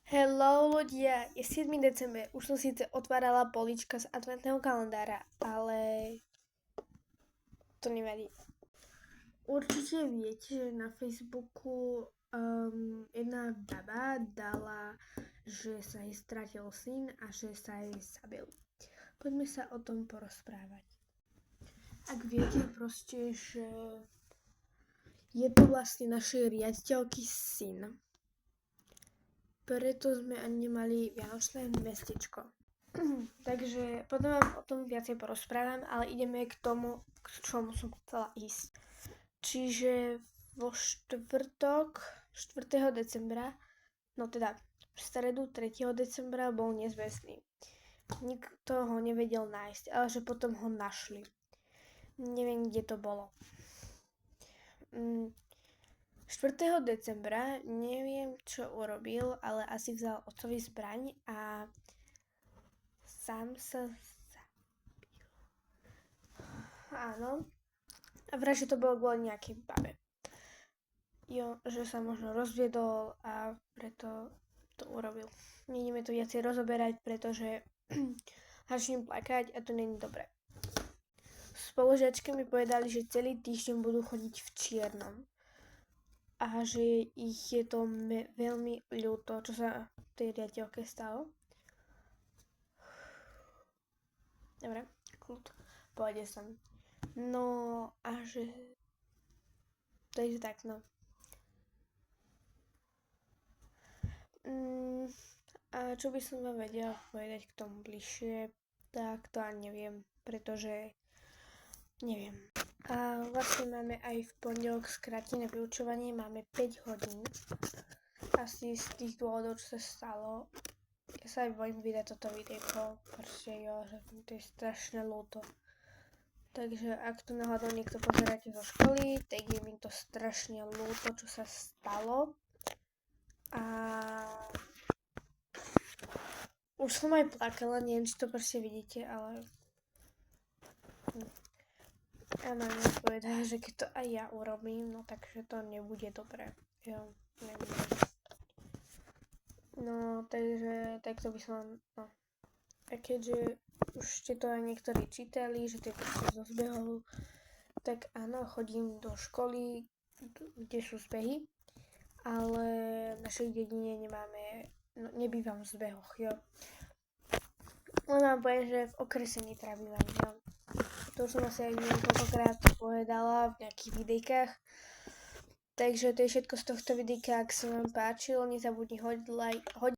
Hello ľudia, je 7. december, už som síce otvárala políčka z adventného kalendára, ale to nevadí. Určite viete, že na Facebooku jedna baba dala, že sa jej stratil syn a že sa jej zabil. Poďme sa o tom porozprávať. Ak viete proste, že je to vlastne našej riaditeľky syn, preto sme ani nemali vianočné mestečko. Takže potom vám o tom viacej porozprávam, ale ideme k tomu, k čomu som chcela ísť. Čiže vo štvrtok 4. decembra, no teda v stredu 3. decembra bol nezvestný. Nikto ho nevedel nájsť, ale že potom ho našli. Neviem, kde to bolo. 4. decembra neviem, čo urobil, ale asi vzal otcovi zbraň a sám sa zabil. Áno. A vraj, že to bolo kvôli nejakej babe. Jo, že sa možno rozviedol a preto to urobil. Nejdeme to viacej rozoberať, pretože začnem plakať a to není dobré. Spolužiačky mi povedali, že celý týždeň budú chodiť v čiernom. A že ich je to veľmi ľúto, čo sa tej riaditeľke stalo. Dobre, kľud, pôjde som. No a že... Takže tak, no. A čo by som vám vedela povedať k tomu bližšie, tak to ani neviem, pretože neviem. A vlastne máme aj v pondelok skrátené vyučovanie, máme 5 hodín. Asi z tých dôvodov, čo sa stalo. Ja sa aj bojím vydať toto videjko, proste jo, že to je strašne ľúto. Takže ak tu náhodou niekto pozeráte zo školy, tak je mi to strašne ľúto, čo sa stalo. A už som aj plakala, neviem, či to proste vidíte, ale ja mám povedať, že keď to aj ja urobím, no takže to nebude dobré. Jo, nebude. No, takže takto by som, no. A keďže už ste to aj niektorí čítali, že to je proste zo zbehov, tak áno, chodím do školy, kde sú zbehy, ale v našej dedine nemáme, no nebývam v zbehoch, jo. Len vám poviem, že v okrese Nitra bývam, jo. To už som asi aj niekoľkokrát povedala v nejakých videjkách. Takže to je všetko z tohto videjka, ak sa vám páčilo, nezabudni hodiť like,